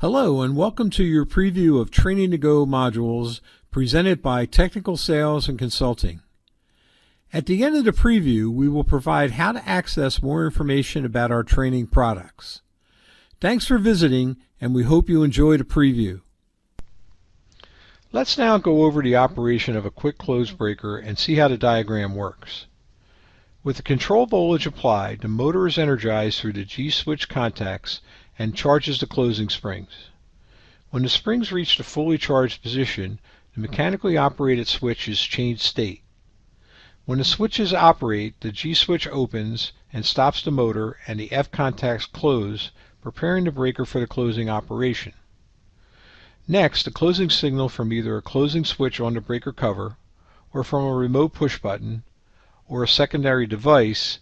Hello and welcome to your preview of Training to Go modules presented by Technical Sales and Consulting. At the end of the preview, we will provide how to access more information about our training products. Thanks for visiting, and we hope you enjoy the preview. Let's now go over the operation of a quick close breaker and see how the diagram works. With the control voltage applied, the motor is energized through the G-switch contacts and charges the closing springs. When the springs reach the fully charged position, the mechanically operated switches change state. When the switches operate, the G-switch opens and stops the motor and the F contacts close, preparing the breaker for the closing operation. Next, the closing signal from either a closing switch on the breaker cover or from a remote push button or a secondary device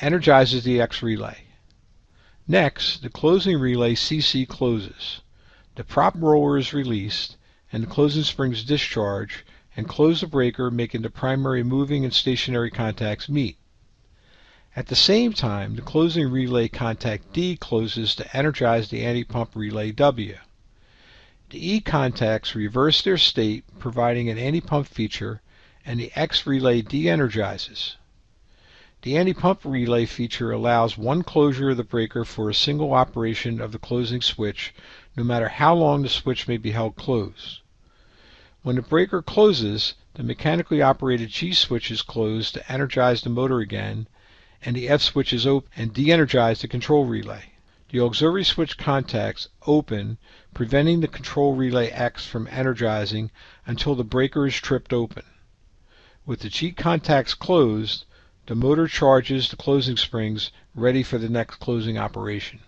energizes the X relay. Next, the closing relay CC closes. The prop roller is released and the closing springs discharge and close the breaker, making the primary moving and stationary contacts meet. At the same time, the closing relay contact D closes to energize the anti-pump relay W. The E contacts reverse their state, providing an anti-pump feature, and the X relay de-energizes. The anti-pump relay feature allows one closure of the breaker for a single operation of the closing switch, no matter how long the switch may be held closed. When the breaker closes, the mechanically operated G switch is closed to energize the motor again, and the F switch is open and de-energize the control relay. The auxiliary switch contacts open, preventing the control relay X from energizing until the breaker is tripped open. With the G contacts closed, the motor charges the closing springs, ready for the next closing operation.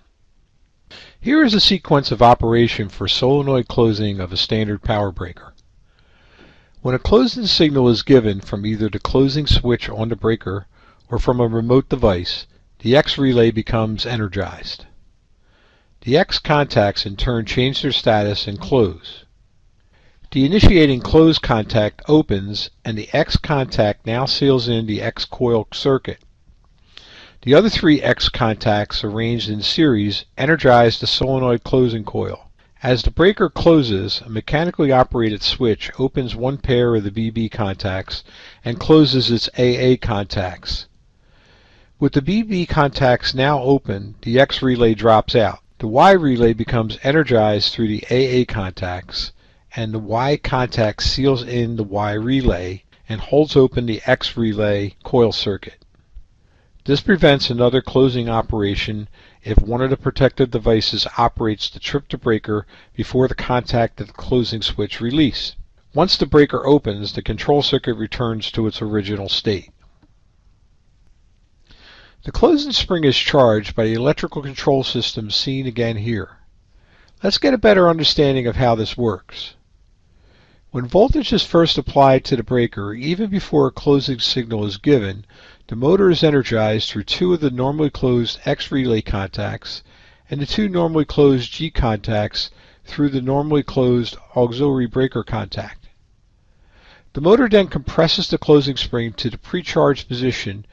Here is a sequence of operation for solenoid closing of a standard power breaker. When a closing signal is given from either the closing switch on the breaker or from a remote device, the X relay becomes energized. The X contacts in turn change their status and close. The initiating close contact opens and the X contact now seals in the X coil circuit. The other three X contacts arranged in series energize the solenoid closing coil. As the breaker closes, a mechanically operated switch opens one pair of the BB contacts and closes its AA contacts. With the BB contacts now open, the X relay drops out. The Y relay becomes energized through the AA contacts, and the Y contact seals in the Y relay and holds open the X relay coil circuit. This prevents another closing operation if one of the protective devices operates to trip the breaker before the contact of the closing switch release. Once the breaker opens, the control circuit returns to its original state. The closing spring is charged by the electrical control system seen again here. Let's get a better understanding of how this works. When voltage is first applied to the breaker, even before a closing signal is given, the motor is energized through two of the normally closed X relay contacts and the two normally closed G contacts through the normally closed auxiliary breaker contact. The motor then compresses the closing spring to the pre-charged position,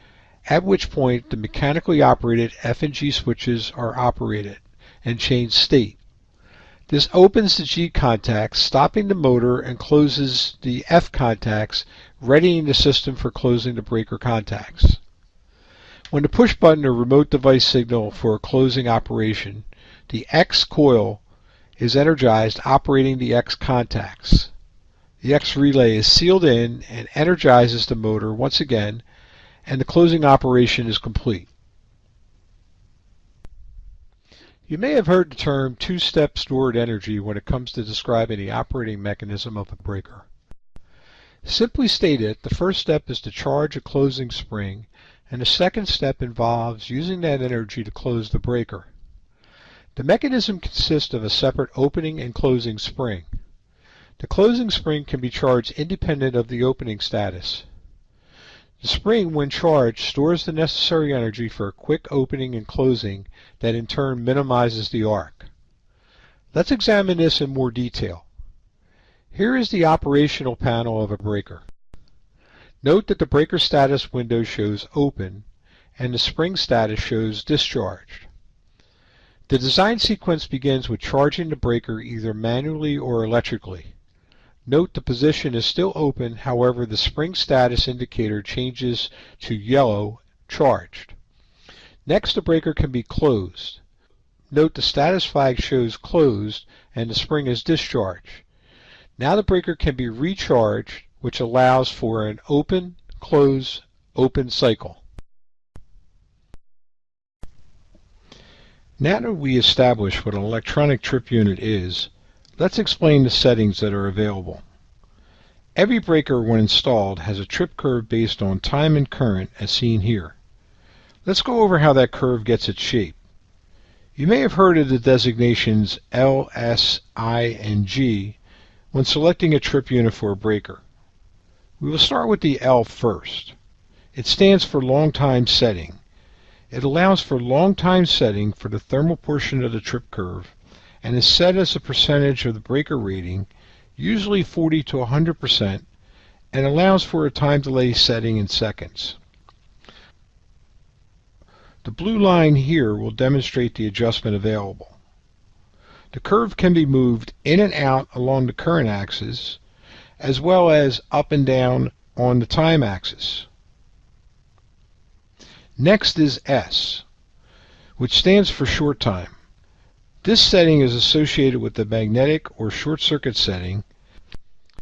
at which point the mechanically operated F and G switches are operated and change state. This opens the G contacts, stopping the motor, and closes the F contacts, readying the system for closing the breaker contacts. When the push button or remote device signal for a closing operation, the X coil is energized, operating the X contacts. The X relay is sealed in and energizes the motor once again, and the closing operation is complete. You may have heard the term two-step stored energy when it comes to describing the operating mechanism of a breaker. Simply stated, the first step is to charge a closing spring, and the second step involves using that energy to close the breaker. The mechanism consists of a separate opening and closing spring. The closing spring can be charged independent of the opening status. The spring, when charged, stores the necessary energy for a quick opening and closing that in turn minimizes the arc. Let's examine this in more detail. Here is the operational panel of a breaker. Note that the breaker status window shows open and the spring status shows discharged. The design sequence begins with charging the breaker either manually or electrically. Note the position is still open, however the spring status indicator changes to yellow, charged. Next, the breaker can be closed. Note the status flag shows closed and the spring is discharged. Now the breaker can be recharged, which allows for an open, close, open cycle. Now that we establish what an electronic trip unit is, let's explain the settings that are available. Every breaker, when installed, has a trip curve based on time and current, as seen here. Let's go over how that curve gets its shape. You may have heard of the designations L, S, I, and G when selecting a trip unit for a breaker. We will start with the L first. It stands for long time setting. It allows for long time setting for the thermal portion of the trip curve and is set as a percentage of the breaker rating, usually 40 to 100%, and allows for a time delay setting in seconds. The blue line here will demonstrate the adjustment available. The curve can be moved in and out along the current axis, as well as up and down on the time axis. Next is S, which stands for short time. This setting is associated with the magnetic or short circuit setting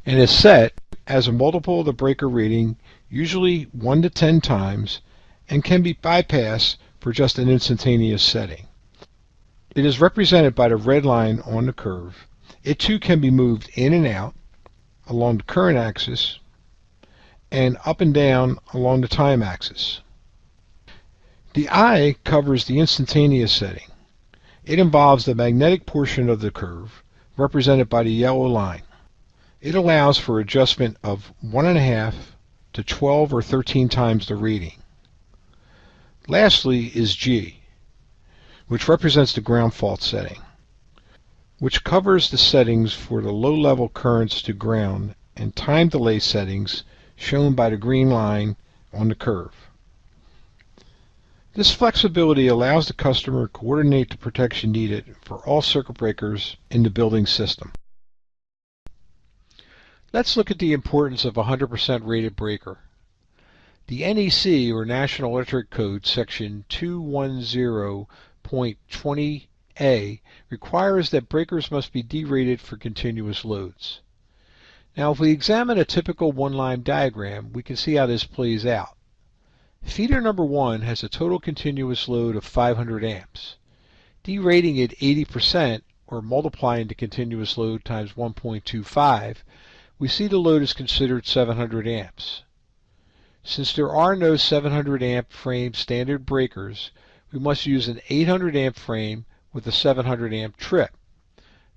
and is set as a multiple of the breaker rating, usually 1 to 10 times, and can be bypassed for just an instantaneous setting. It is represented by the red line on the curve. It too can be moved in and out along the current axis and up and down along the time axis. The I covers the instantaneous setting. It involves the magnetic portion of the curve, represented by the yellow line. It allows for adjustment of 1.5 to 12 or 13 times the rating. Lastly is G, which represents the ground fault setting, which covers the settings for the low-level currents to ground and time delay settings shown by the green line on the curve. This flexibility allows the customer to coordinate the protection needed for all circuit breakers in the building system. Let's look at the importance of a 100% rated breaker. The NEC, or National Electric Code, section 210.20a, requires that breakers must be derated for continuous loads. Now, if we examine a typical one-line diagram, we can see how this plays out. Feeder number 1 has a total continuous load of 500 amps. Derating it 80%, or multiplying the continuous load times 1.25, we see the load is considered 700 amps. Since there are no 700 amp frame standard breakers, we must use an 800 amp frame with a 700 amp trip.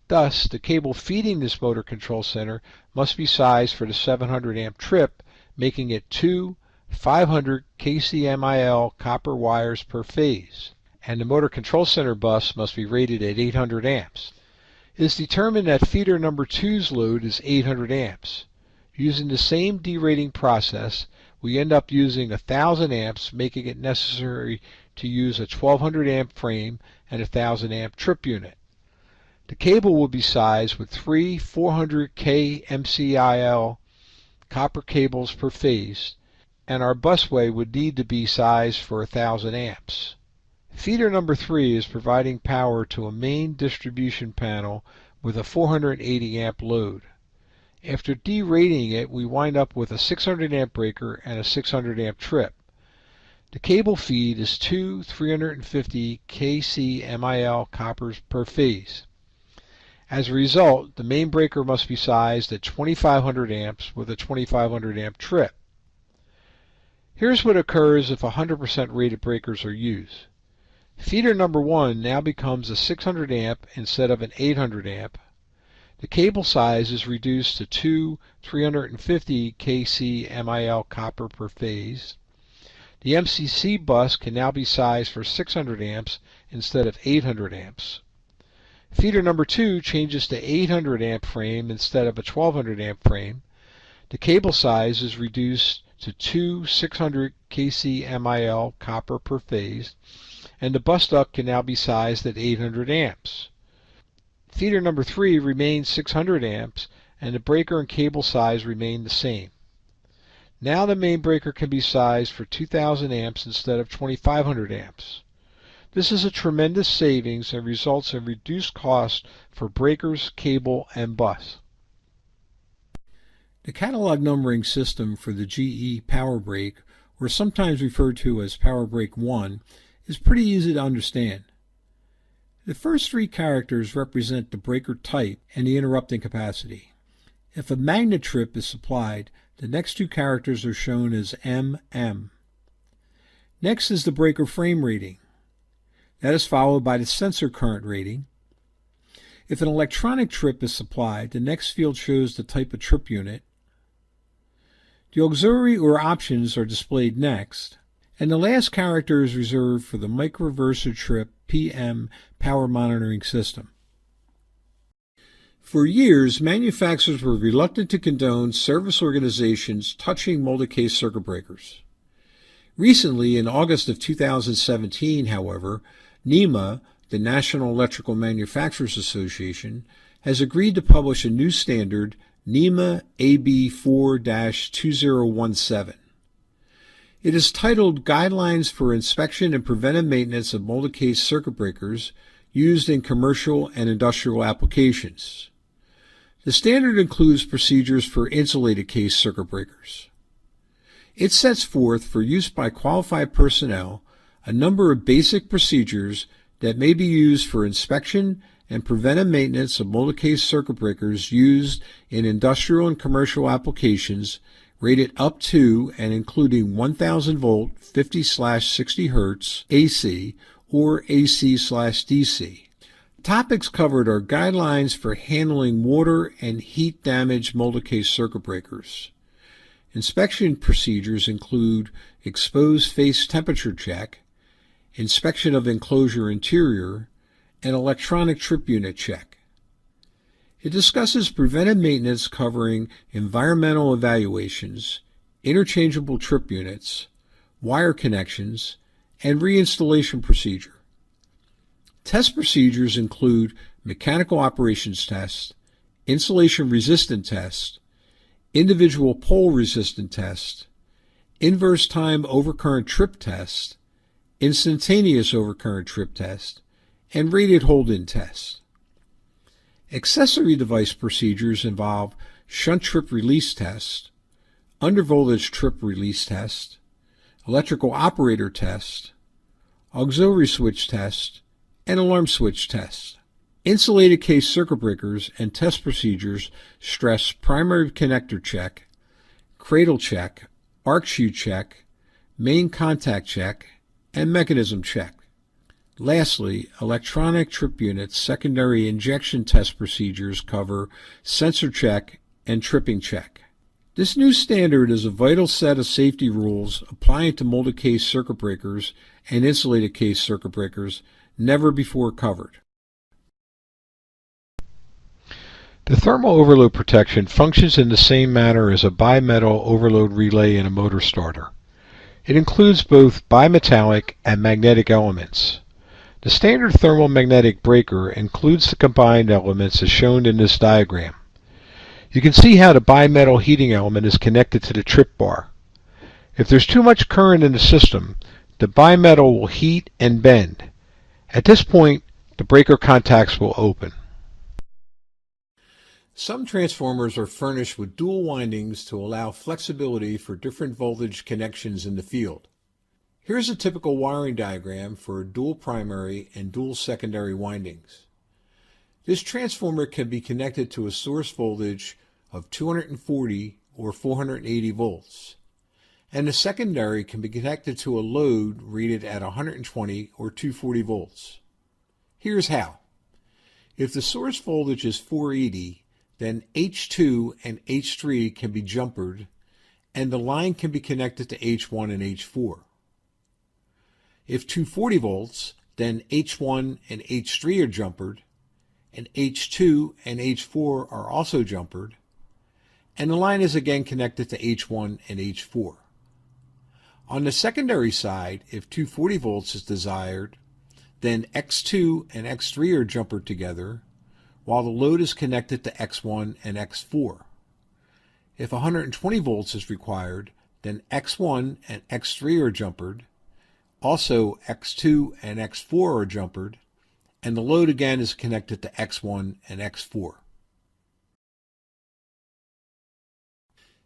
Thus, the cable feeding this motor control center must be sized for the 700 amp trip, making it 2 500 kcmil copper wires per phase, and the motor control center bus must be rated at 800 amps. It is determined that feeder number 2's load is 800 amps. Using the same derating process, we end up using 1000 amps, making it necessary to use a 1200 amp frame and a 1000 amp trip unit. The cable will be sized with 3 400 kmcil copper cables per phase, and our busway would need to be sized for 1000 amps. Feeder number 3 is providing power to a main distribution panel with a 480 amp load. After derating it, we wind up with a 600 amp breaker and a 600 amp trip. The cable feed is 2 350 kcmil coppers per phase. As a result, the main breaker must be sized at 2500 amps with a 2500 amp trip. Here's what occurs if 100% rated breakers are used. Feeder number 1 now becomes a 600 amp instead of an 800 amp. The cable size is reduced to 2 350 kcmil copper per phase. The MCC bus can now be sized for 600 amps instead of 800 amps. Feeder number 2 changes to 800 amp frame instead of a 1200 amp frame. The cable size is reduced to 2 600 kcmil copper per phase, and the bus duct can now be sized at 800 amps. Feeder number 3 remains 600 amps, and the breaker and cable size remain the same. Now the main breaker can be sized for 2000 amps instead of 2500 amps. This is a tremendous savings and results in reduced cost for breakers, cable, and bus. The catalog numbering system for the GE Power Brake, or sometimes referred to as Power Brake 1, is pretty easy to understand. The first 3 characters represent the breaker type and the interrupting capacity. If a magnet trip is supplied, the next 2 characters are shown as MM. Next is the breaker frame rating. That is followed by the sensor current rating. If an electronic trip is supplied, the next field shows the type of trip unit. The auxiliary or options are displayed next, and the last character is reserved for the microreverser trip PM power monitoring system. For years, manufacturers were reluctant to condone service organizations touching molded case circuit breakers. Recently, in August of 2017, however, NEMA, the National Electrical Manufacturers Association, has agreed to publish a new standard, NEMA AB 4-2017. It is titled Guidelines for Inspection and Preventive Maintenance of Molded Case Circuit Breakers Used in Commercial and Industrial Applications. The standard includes procedures for insulated case circuit breakers. It sets forth for use by qualified personnel a number of basic procedures that may be used for inspection and preventive maintenance of molded case circuit breakers used in industrial and commercial applications rated up to and including 1000 volt 50/60 Hz AC or AC/DC. Topics covered are guidelines for handling water and heat damaged molded case circuit breakers. Inspection procedures include exposed face temperature check, inspection of enclosure interior, and electronic trip unit check. It discusses preventive maintenance covering environmental evaluations, interchangeable trip units, wire connections, and reinstallation procedure. Test procedures include mechanical operations test, insulation resistant test, individual pole resistant test, inverse time overcurrent trip test, instantaneous overcurrent trip test, and rated hold-in test. Accessory device procedures involve shunt trip release test, undervoltage trip release test, electrical operator test, auxiliary switch test, and alarm switch test. Insulated case circuit breakers and test procedures stress primary connector check, cradle check, arc shoe check, main contact check, and mechanism check. Lastly, electronic trip units secondary injection test procedures cover sensor check and tripping check. This new standard is a vital set of safety rules applying to molded case circuit breakers and insulated case circuit breakers never before covered. The thermal overload protection functions in the same manner as a bimetal overload relay in a motor starter. It includes both bimetallic and magnetic elements. The standard thermal magnetic breaker includes the combined elements as shown in this diagram. You can see how the bimetal heating element is connected to the trip bar. If there's too much current in the system, the bimetal will heat and bend. At this point, the breaker contacts will open. Some transformers are furnished with dual windings to allow flexibility for different voltage connections in the field. Here's a typical wiring diagram for dual primary and dual secondary windings. This transformer can be connected to a source voltage of 240 or 480 volts, and the secondary can be connected to a load rated at 120 or 240 volts. Here's how. If the source voltage is 480, then H2 and H3 can be jumpered, and the line can be connected to H1 and H4. If 240 volts, then H1 and H3 are jumpered, and H2 and H4 are also jumpered, and the line is again connected to H1 and H4. On the secondary side, if 240 volts is desired, Then X2 and X3 are jumpered together, while the load is connected to X1 and X4. If 120 volts is required, then X1 and X3 are jumpered, also X2 and X4 are jumpered, and the load again is connected to X1 and X4.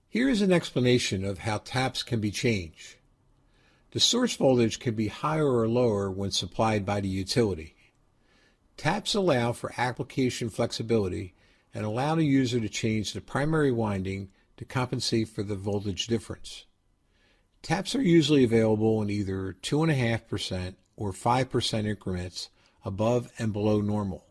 Here is an explanation of how taps can be changed. The source voltage can be higher or lower when supplied by the utility. Taps allow for application flexibility and allow the user to change the primary winding to compensate for the voltage difference. Taps are usually available in either 2.5% or 5% increments above and below normal.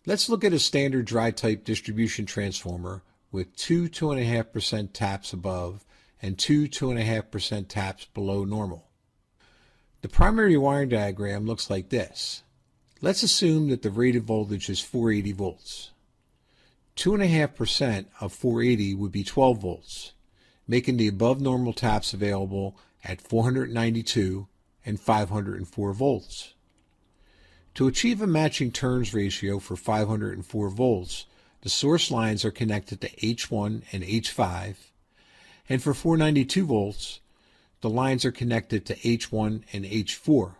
Let's look at a standard dry type distribution transformer with two 2.5% taps above and two 2.5% taps below normal. The primary wiring diagram looks like this. Let's assume that the rated voltage is 480 volts. 2.5% of 480 would be 12 volts, making the above normal taps available at 492 and 504 volts. To achieve a matching turns ratio for 504 volts, the source lines are connected to H1 and H5, and for 492 volts, the lines are connected to H1 and H4.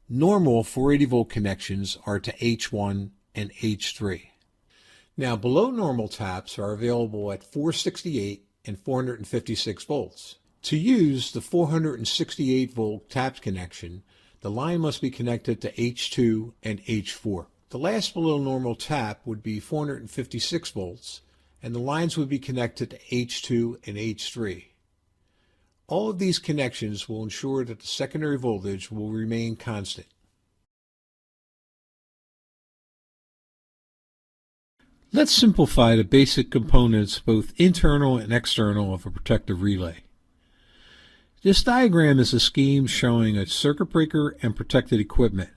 Normal 480 volt connections are to H1 and H3. Now, below normal taps are available at 468 and 456 volts. To use the 468 volt taps connection, the line must be connected to H2 and H4. The last below normal tap would be 456 volts, and the lines would be connected to H2 and H3. All of these connections will ensure that the secondary voltage will remain constant. Let's simplify the basic components, both internal and external, of a protective relay. This diagram is a scheme showing a circuit breaker and protected equipment.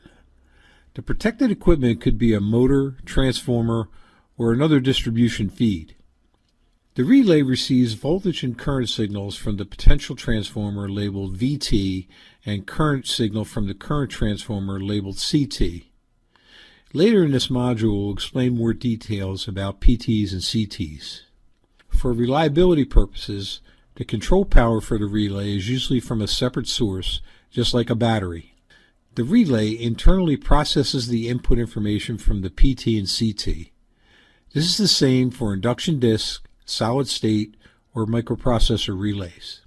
The protected equipment could be a motor, transformer, or another distribution feed. The relay receives voltage and current signals from the potential transformer labeled VT and current signal from the current transformer labeled CT. Later in this module, we'll explain more details about PTs and CTs. For reliability purposes, the control power for the relay is usually from a separate source, just like a battery. The relay internally processes the input information from the PT and CT. This is the same for induction disk, solid state, or microprocessor relays.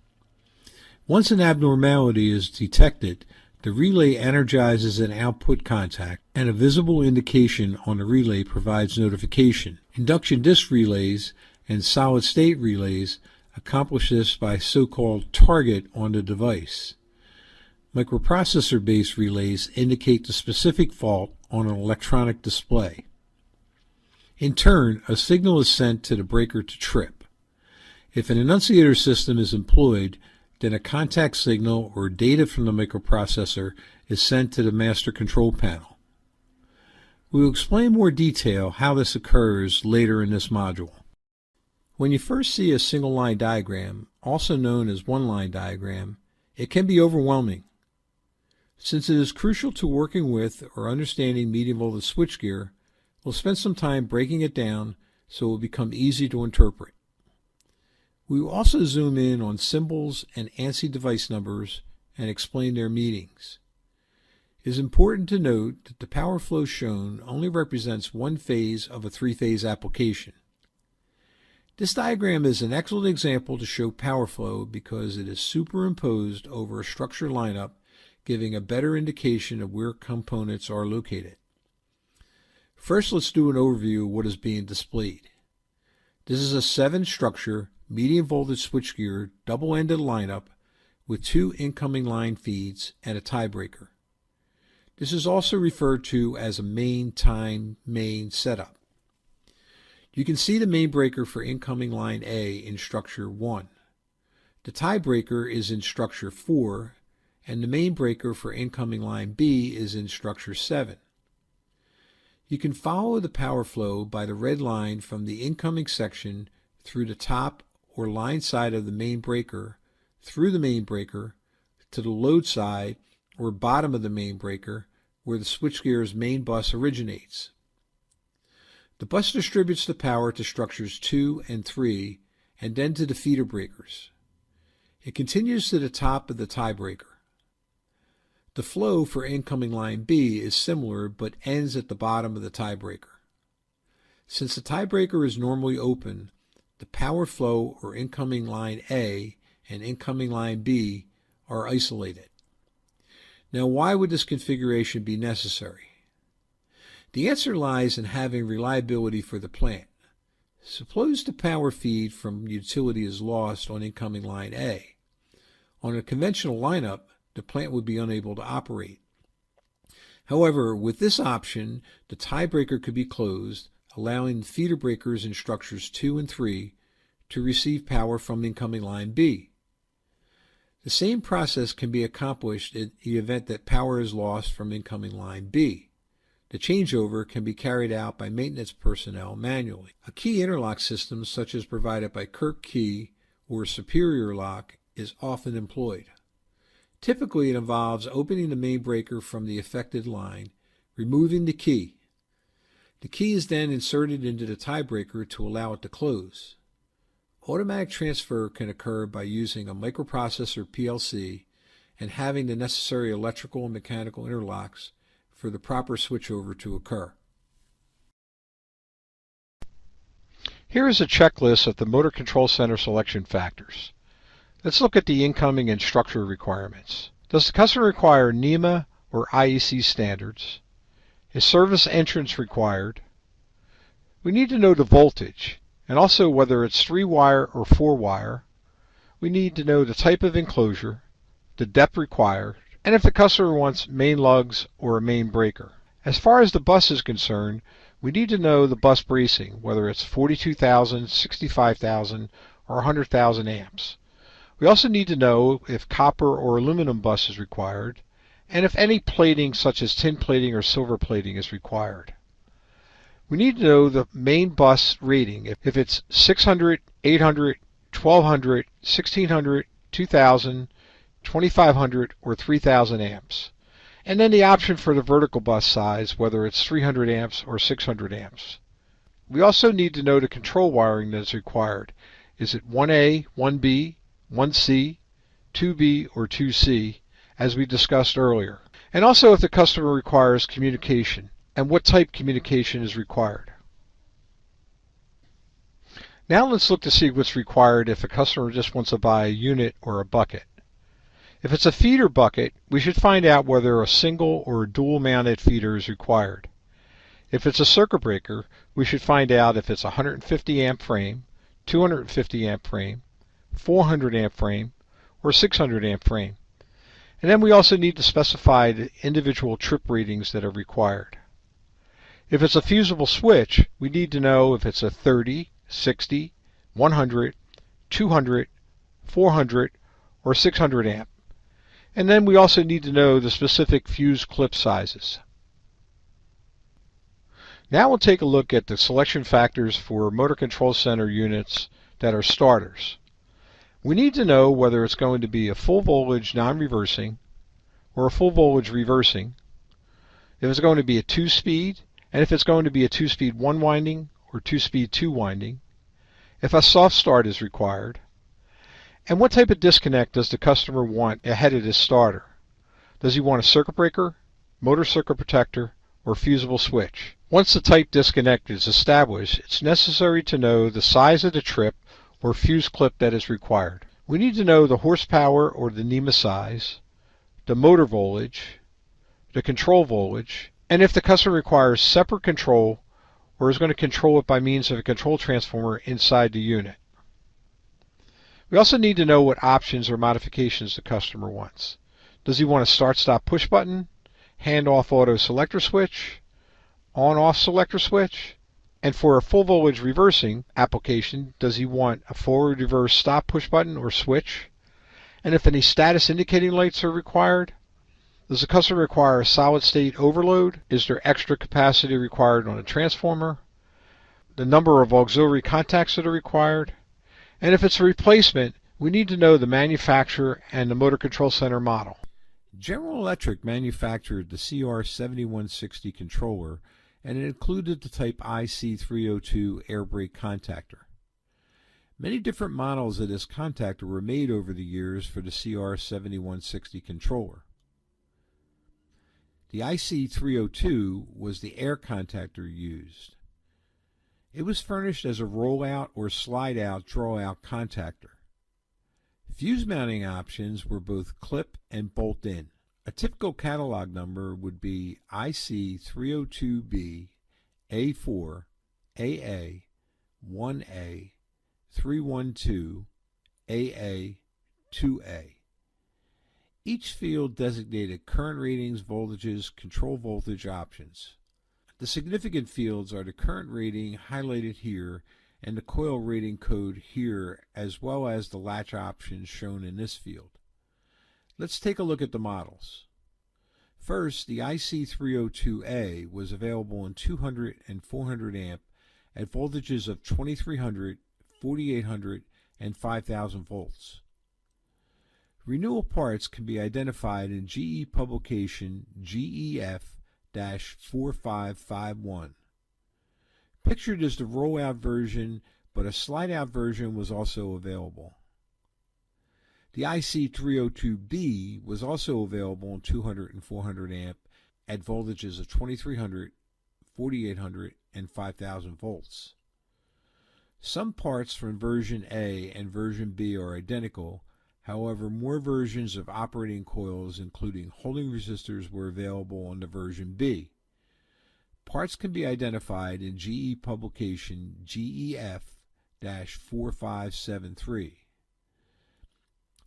Once an abnormality is detected, the relay energizes an output contact, and a visible indication on the relay provides notification. Induction disk relays and solid state relays accomplish this by so-called target on the device. Microprocessor-based relays indicate the specific fault on an electronic display. In turn, a signal is sent to the breaker to trip. If an annunciator system is employed, then a contact signal or data from the microprocessor is sent to the master control panel. We will explain more detail how this occurs later in this module. When you first see a single line diagram, also known as one line diagram, it can be overwhelming. Since it is crucial to working with or understanding medium voltage switchgear, we'll spend some time breaking it down so it will become easy to interpret. We will also zoom in on symbols and ANSI device numbers and explain their meanings. It is important to note that the power flow shown only represents one phase of a three-phase application. This diagram is an excellent example to show power flow because it is superimposed over a structure lineup, giving a better indication of where components are located. First, let's do an overview of what is being displayed. This is a 7-structure, medium voltage switchgear double-ended lineup with 2 incoming line feeds and a tiebreaker. This is also referred to as a main time main setup. You can see the main breaker for incoming line A in structure 1. The tiebreaker is in structure 4, and the main breaker for incoming line B is in structure 7. You can follow the power flow by the red line from the incoming section through the top or line side of the main breaker, through the main breaker, to the load side, or bottom of the main breaker, where the switchgear's main bus originates. The bus distributes the power to structures 2 and 3 and then to the feeder breakers. It continues to the top of the tie breaker. The flow for incoming line B is similar but ends at the bottom of the tie breaker. Since the tie breaker is normally open, the power flow or incoming line A and incoming line B are isolated. Now, why would this configuration be necessary? The answer lies in having reliability for the plant. Suppose the power feed from utility is lost on incoming line A. On a conventional lineup, the plant would be unable to operate. However, with this option, the tie breaker could be closed, allowing the feeder breakers in structures 2 and 3 to receive power from incoming line B. The same process can be accomplished in the event that power is lost from incoming line B. The changeover can be carried out by maintenance personnel manually. A key interlock system, such as provided by Kirk Key or Superior Lock, is often employed. Typically, it involves opening the main breaker from the affected line, removing the key. The key is then inserted into the tie breaker to allow it to close. Automatic transfer can occur by using a microprocessor PLC and having the necessary electrical and mechanical interlocks for the proper switchover to occur. Here is a checklist of the motor control center selection factors. Let's look at the incoming and structure requirements. Does the customer require NETA or IEC standards? Is service entrance required? We need to know the voltage and also whether it's 3-wire or 4-wire. We need to know the type of enclosure, the depth required, and if the customer wants main lugs or a main breaker. As far as the bus is concerned, we need to know the bus bracing, whether it's 42,000, 65,000, or 100,000 amps. We also need to know if copper or aluminum bus is required, and if any plating such as tin plating or silver plating is required. We need to know the main bus rating, if it's 600, 800, 1200, 1600, 2000, 2500 or 3000 amps, and then the option for the vertical bus size, whether it's 300 amps or 600 amps. We also need to know the control wiring that is required. Is it 1A, 1B, 1C, 2B, or 2C, as we discussed earlier? And also if the customer requires communication, and what type communication is required. Now let's look to see what's required if a customer just wants to buy a unit or a bucket. If it's a feeder bucket, we should find out whether a single or a dual mounted feeder is required. If it's a circuit breaker, we should find out if it's a 150 amp frame, 250 amp frame, 400 amp frame, or 600 amp frame. And then we also need to specify the individual trip ratings that are required. If it's a fusible switch, we need to know if it's a 30, 60, 100, 200, 400, or 600 amp. And then we also need to know the specific fuse clip sizes. Now we'll take a look at the selection factors for motor control center units that are starters. We need to know whether it's going to be a full voltage non-reversing or a full voltage reversing, if it's going to be a 2-speed, and if it's going to be a 2-speed 1-winding or 2-speed 2-winding, if a soft start is required, and what type of disconnect does the customer want ahead of this starter? Does he want a circuit breaker, motor circuit protector, or fusible switch? Once the type disconnect is established, it's necessary to know the size of the trip or fuse clip that is required. We need to know the horsepower or the NETA size, the motor voltage, the control voltage, and if the customer requires separate control or is going to control it by means of a control transformer inside the unit. We also need to know what options or modifications the customer wants. Does he want a start-stop push button, hand-off auto selector switch, on-off selector switch? And for a full voltage reversing application, does he want a forward reverse stop push button or switch? And if any status indicating lights are required? Does the customer require a solid state overload? Is there extra capacity required on a transformer? The number of auxiliary contacts that are required? And if it's a replacement, we need to know the manufacturer and the motor control center model. General Electric manufactured the CR7160 controller, and it included the type IC302 air brake contactor. Many different models of this contactor were made over the years for the CR7160 controller. The IC302 was the air contactor used. It was furnished as a roll-out or slide-out draw-out contactor. Fuse mounting options were both clip and bolt-in. A typical catalog number would be IC302B A4 AA 1A 312 AA 2A. Each field designated current ratings, voltages, control voltage options. The significant fields are the current rating highlighted here and the coil rating code here, as well as the latch options shown in this field. Let's take a look at the models. First, the IC302A was available in 200 and 400 amp at voltages of 2300, 4800, and 5000 volts. Renewal parts can be identified in GE publication GEF-4551. Pictured is the roll-out version, but a slide-out version was also available. The IC302B was also available in 200 and 400 amp at voltages of 2300, 4800, and 5000 volts. Some parts from version A and version B are identical. However, more versions of operating coils, including holding resistors, were available on the version B. Parts can be identified in GE publication GEF-4573.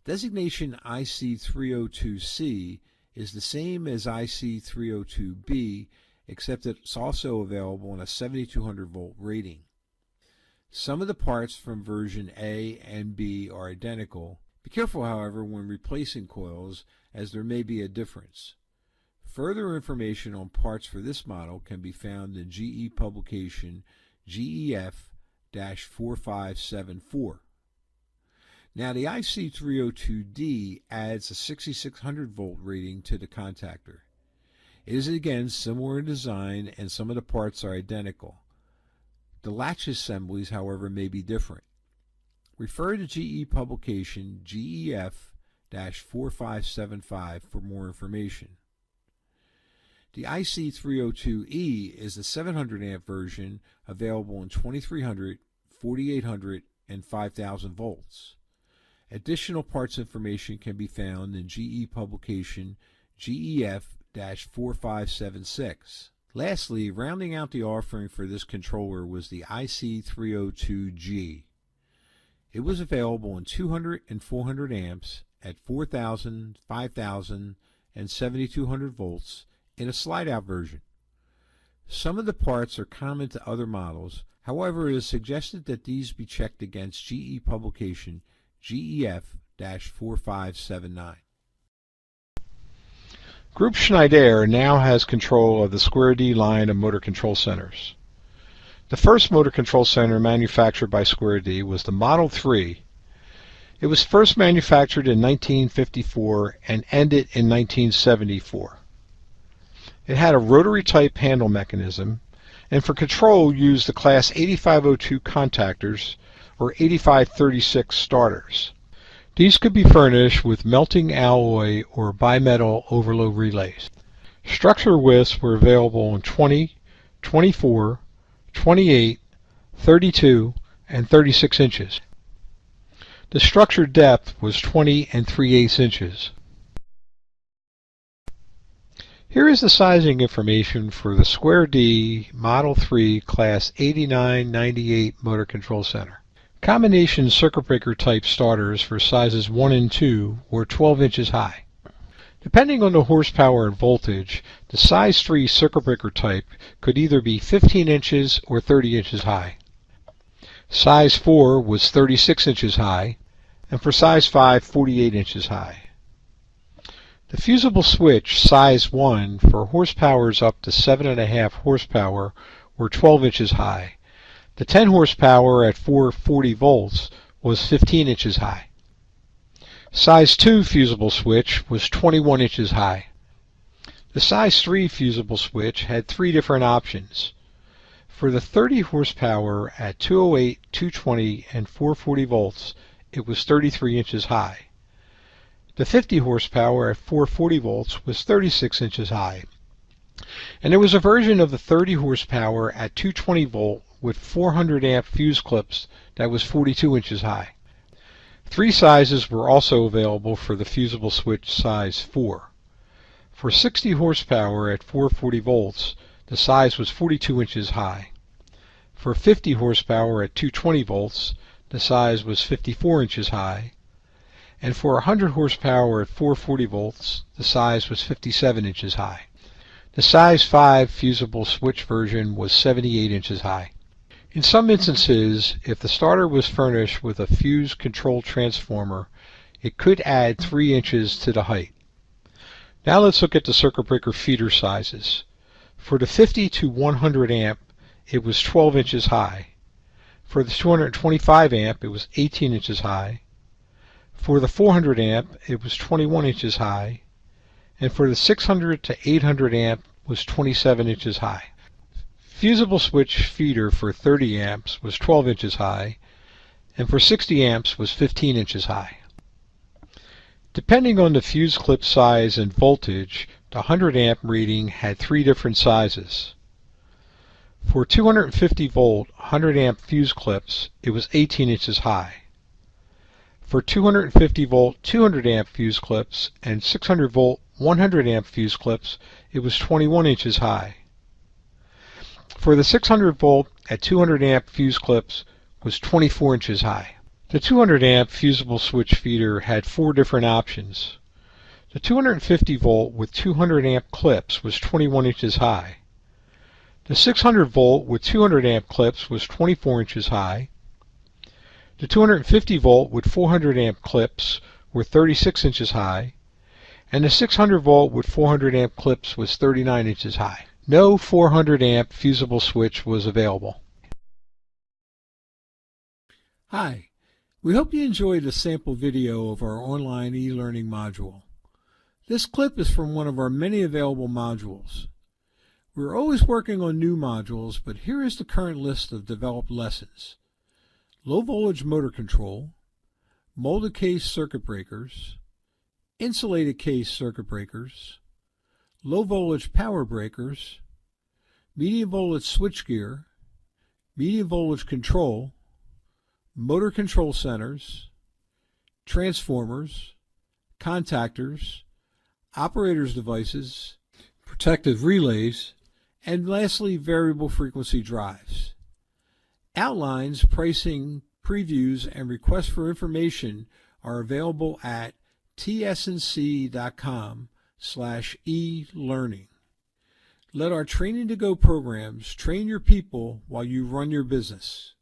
Designation IC302C is the same as IC302B, except that it's also available on a 7200 volt rating. Some of the parts from version A and B are identical. Be careful, however, when replacing coils, as there may be a difference. Further information on parts for this model can be found in GE publication GEF-4574. Now, the IC302D adds a 6600 volt rating to the contactor. It is again similar in design, and some of the parts are identical. The latch assemblies, however, may be different. Refer to GE publication GEF-4575 for more information. The IC302E is the 700 amp version, available in 2300, 4800, and 5000 volts. Additional parts information can be found in GE publication GEF-4576. Lastly, rounding out the offering for this controller was the IC302G. It was available in 200 and 400 amps at 4000, 5000, and 7200 volts in a slide-out version. Some of the parts are common to other models. However, it is suggested that these be checked against GE publication GEF-4579. Group Schneider now has control of the Square D line of motor control centers. The first motor control center manufactured by Square D was the Model 3. It was first manufactured in 1954 and ended in 1974. It had a rotary type handle mechanism, and for control used the class 8502 contactors or 8536 starters. These could be furnished with melting alloy or bimetal overload relays. Structure widths were available in 20, 24, 28, 32, and 36 inches. The structure depth was 20 and 3/8 inches. Here is the sizing information for the Square D Model 3 Class 8998 Motor Control Center. Combination circuit breaker type starters for sizes 1 and 2 were 12 inches high. Depending on the horsepower and voltage, the size 3 circuit breaker type could either be 15 inches or 30 inches high. Size 4 was 36 inches high, and for size 5, 48 inches high. The fusible switch size 1 for horsepowers up to 7.5 horsepower were 12 inches high. The 10 horsepower at 440 volts was 15 inches high. Size 2 fusible switch was 21 inches high. The size 3 fusible switch had three different options. For the 30 horsepower at 208, 220, and 440 volts, it was 33 inches high. The 50 horsepower at 440 volts was 36 inches high. And there was a version of the 30 horsepower at 220 volt with 400 amp fuse clips that was 42 inches high. Three sizes were also available for the fusible switch size 4. For 60 horsepower at 440 volts, the size was 42 inches high. For 50 horsepower at 220 volts, the size was 54 inches high. And for 100 horsepower at 440 volts, the size was 57 inches high. The size 5 fusible switch version was 78 inches high. In some instances, if the starter was furnished with a fuse control transformer, it could add 3 inches to the height. Now let's look at the circuit breaker feeder sizes. For the 50 to 100 amp, it was 12 inches high. For the 225 amp, it was 18 inches high. For the 400 amp, it was 21 inches high. And for the 600 to 800 amp was 27 inches high. Fusible switch feeder for 30 amps was 12 inches high, and for 60 amps was 15 inches high. Depending on the fuse clip size and voltage, the 100 amp reading had three different sizes. For 250 volt 100 amp fuse clips, it was 18 inches high. For 250 volt 200 amp fuse clips and 600 volt 100 amp fuse clips, it was 21 inches high. For the 600 volt at 200 amp fuse clips was 24 inches high. The 200 amp fusible switch feeder had four different options. The 250 volt with 200 amp clips was 21 inches high. The 600 volt with 200 amp clips was 24 inches high. The 250 volt with 400 amp clips were 36 inches high, and the 600 volt with 400 amp clips was 39 inches high. No 400 amp fusible switch was available. Hi, we hope you enjoyed the sample video of our online e-learning module. This clip is from one of our many available modules. We're always working on new modules, but here is the current list of developed lessons. Low voltage motor control, molded case circuit breakers, insulated case circuit breakers, low voltage power breakers, medium voltage switchgear, medium voltage control, motor control centers, transformers, contactors, operators devices, protective relays, and lastly variable frequency drives. Outlines, pricing, previews, and requests for information are available at tsnc.com/e-learning. Let our Training to Go programs train your people while you run your business.